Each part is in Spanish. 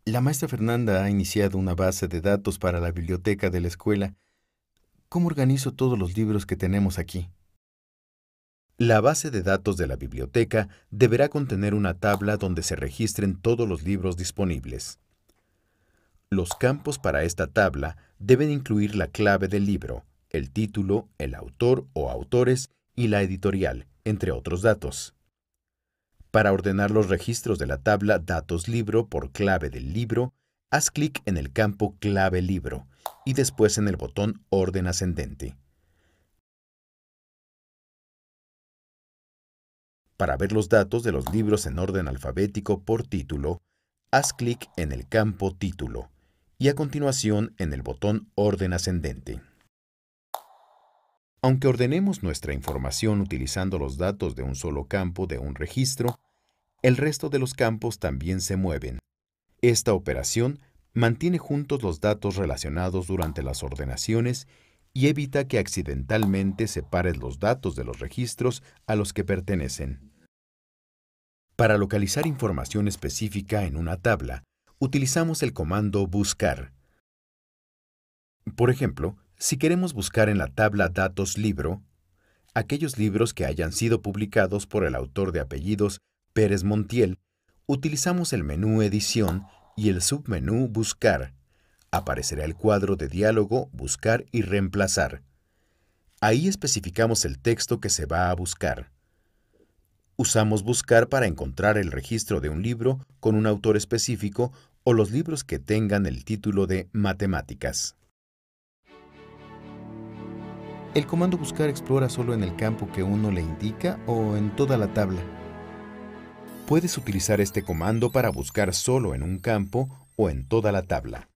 La maestra Fernanda ha iniciado una base de datos para la biblioteca de la escuela. ¿Cómo organizo todos los libros que tenemos aquí? La base de datos de la biblioteca deberá contener una tabla donde se registren todos los libros disponibles. Los campos para esta tabla deben incluir la clave del libro, el título, el autor o autores y la editorial, entre otros datos. Para ordenar los registros de la tabla Datos Libro por clave del libro, haz clic en el campo Clave Libro y después en el botón Orden ascendente. Para ver los datos de los libros en orden alfabético por título, haz clic en el campo Título y a continuación en el botón Orden ascendente. Aunque ordenemos nuestra información utilizando los datos de un solo campo de un registro, el resto de los campos también se mueven. Esta operación mantiene juntos los datos relacionados durante las ordenaciones y evita que accidentalmente separes los datos de los registros a los que pertenecen. Para localizar información específica en una tabla, utilizamos el comando buscar. Por ejemplo, si queremos buscar en la tabla Datos Libro, aquellos libros que hayan sido publicados por el autor de apellidos Pérez Montiel, utilizamos el menú Edición y el submenú Buscar. Aparecerá el cuadro de diálogo Buscar y Reemplazar. Ahí especificamos el texto que se va a buscar. Usamos Buscar para encontrar el registro de un libro con un autor específico o los libros que tengan el título de Matemáticas. ¿El comando buscar explora solo en el campo que uno le indica o en toda la tabla? Puedes utilizar este comando para buscar solo en un campo o en toda la tabla.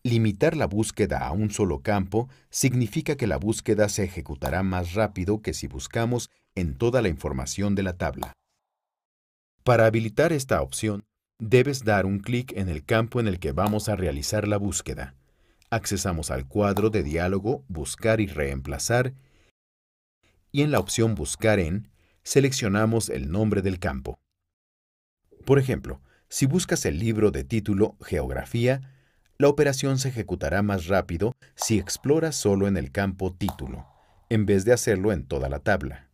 Limitar la búsqueda a un solo campo significa que la búsqueda se ejecutará más rápido que si buscamos en toda la información de la tabla. Para habilitar esta opción, debes dar un clic en el campo en el que vamos a realizar la búsqueda. Accesamos al cuadro de diálogo Buscar y Reemplazar y en la opción Buscar en, seleccionamos el nombre del campo. Por ejemplo, si buscas el libro de título Geografía, la operación se ejecutará más rápido si exploras solo en el campo Título, en vez de hacerlo en toda la tabla.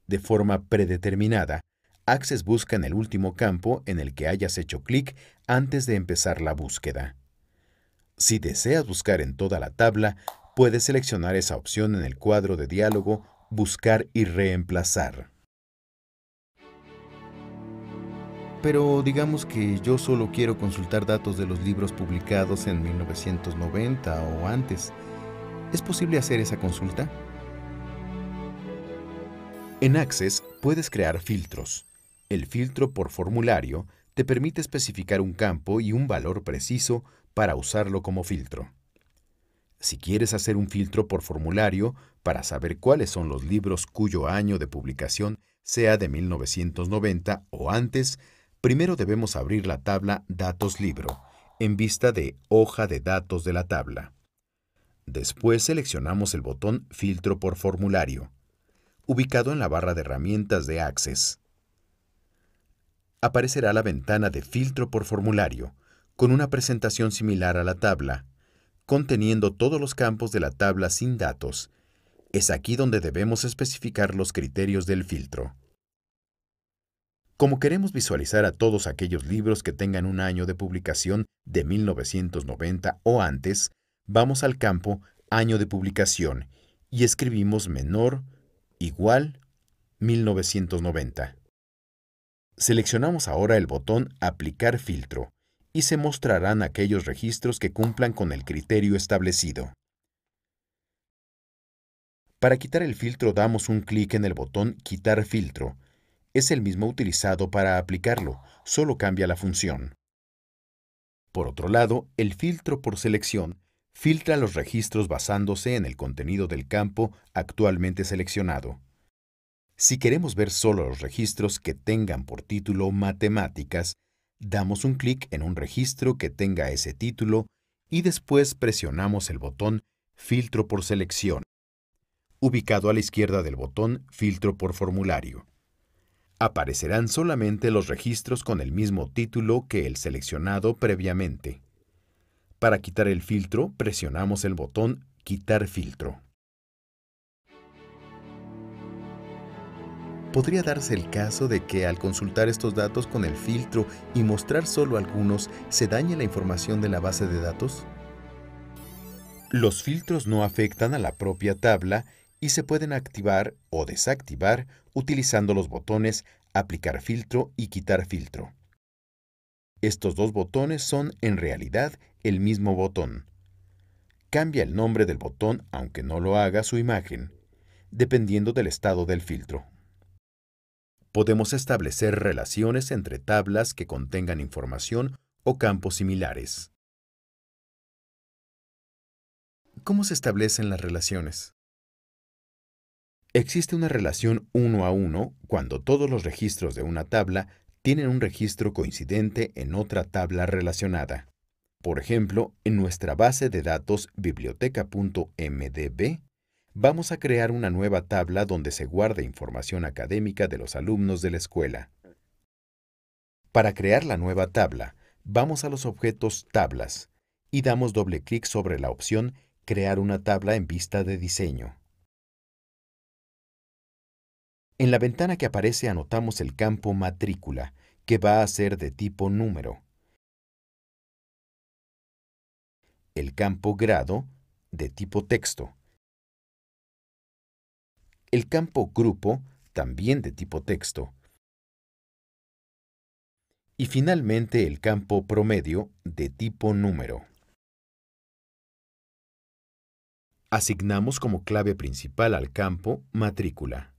De forma predeterminada, Access busca en el último campo en el que hayas hecho clic antes de empezar la búsqueda. Si deseas buscar en toda la tabla, puedes seleccionar esa opción en el cuadro de diálogo Buscar y Reemplazar. Pero digamos que yo solo quiero consultar datos de los libros publicados en 1990 o antes. ¿Es posible hacer esa consulta? En Access puedes crear filtros. El filtro por formulario te permite especificar un campo y un valor preciso para usarlo como filtro. Si quieres hacer un filtro por formulario para saber cuáles son los libros cuyo año de publicación sea de 1990 o antes, primero debemos abrir la tabla Datos Libro, en vista de Hoja de datos de la tabla. Después seleccionamos el botón Filtro por formulario, ubicado en la barra de herramientas de Access. Aparecerá la ventana de Filtro por formulario, con una presentación similar a la tabla, conteniendo todos los campos de la tabla sin datos. Es aquí donde debemos especificar los criterios del filtro. Como queremos visualizar a todos aquellos libros que tengan un año de publicación de 1990 o antes, vamos al campo Año de publicación y escribimos menor, igual, 1990. Seleccionamos ahora el botón Aplicar filtro y se mostrarán aquellos registros que cumplan con el criterio establecido. Para quitar el filtro damos un clic en el botón Quitar filtro. Es el mismo utilizado para aplicarlo, solo cambia la función. Por otro lado, el filtro por selección filtra los registros basándose en el contenido del campo actualmente seleccionado. Si queremos ver solo los registros que tengan por título Matemáticas, damos un clic en un registro que tenga ese título y después presionamos el botón Filtro por selección, ubicado a la izquierda del botón Filtro por formulario. Aparecerán solamente los registros con el mismo título que el seleccionado previamente. Para quitar el filtro, presionamos el botón Quitar filtro. Podría darse el caso de que al consultar estos datos con el filtro y mostrar solo algunos, ¿se dañe la información de la base de datos? Los filtros no afectan a la propia tabla y se pueden activar o desactivar utilizando los botones Aplicar filtro y Quitar filtro. Estos dos botones son, en realidad, el mismo botón. Cambia el nombre del botón aunque no lo haga su imagen, dependiendo del estado del filtro. Podemos establecer relaciones entre tablas que contengan información o campos similares. ¿Cómo se establecen las relaciones? Existe una relación uno a uno cuando todos los registros de una tabla tienen un registro coincidente en otra tabla relacionada. Por ejemplo, en nuestra base de datos biblioteca.mdb, vamos a crear una nueva tabla donde se guarde información académica de los alumnos de la escuela. Para crear la nueva tabla, vamos a los objetos Tablas y damos doble clic sobre la opción Crear una tabla en vista de diseño. En la ventana que aparece anotamos el campo Matrícula, que va a ser de tipo número. El campo Grado, de tipo texto. El campo Grupo, también de tipo texto. Y finalmente el campo Promedio, de tipo número. Asignamos como clave principal al campo Matrícula.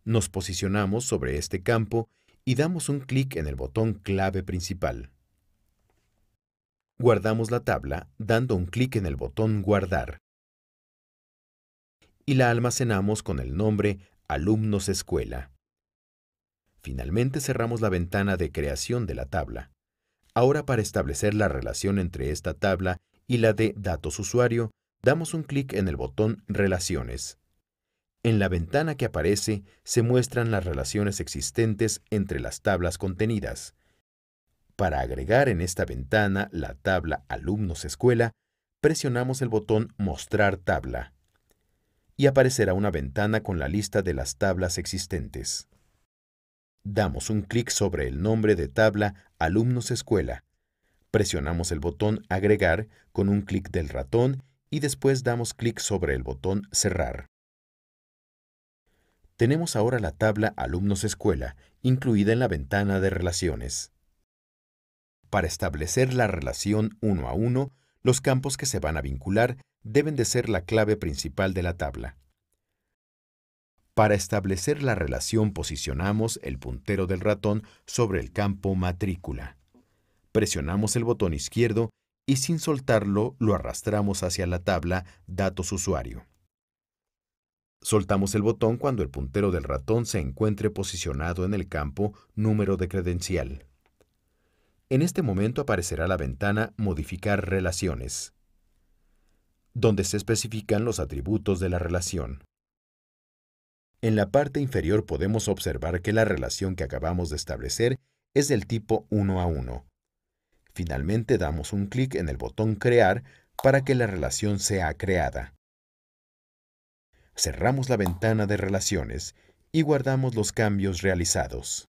Nos posicionamos sobre este campo y damos un clic en el botón Clave principal. Guardamos la tabla dando un clic en el botón Guardar. Y la almacenamos con el nombre Alumnos Escuela. Finalmente cerramos la ventana de creación de la tabla. Ahora, para establecer la relación entre esta tabla y la de Datos Usuario, damos un clic en el botón Relaciones. En la ventana que aparece se muestran las relaciones existentes entre las tablas contenidas. Para agregar en esta ventana la tabla Alumnos Escuela, presionamos el botón Mostrar tabla y aparecerá una ventana con la lista de las tablas existentes. Damos un clic sobre el nombre de tabla Alumnos Escuela. Presionamos el botón Agregar con un clic del ratón y después damos clic sobre el botón Cerrar. Tenemos ahora la tabla Alumnos Escuela, incluida en la ventana de Relaciones. Para establecer la relación uno a uno, los campos que se van a vincular deben de ser la clave principal de la tabla. Para establecer la relación posicionamos el puntero del ratón sobre el campo Matrícula. Presionamos el botón izquierdo y sin soltarlo lo arrastramos hacia la tabla Datos Usuario. Soltamos el botón cuando el puntero del ratón se encuentre posicionado en el campo Número de credencial. En este momento aparecerá la ventana Modificar relaciones, donde se especifican los atributos de la relación. En la parte inferior podemos observar que la relación que acabamos de establecer es del tipo uno a uno. Finalmente damos un clic en el botón Crear para que la relación sea creada. Cerramos la ventana de relaciones y guardamos los cambios realizados.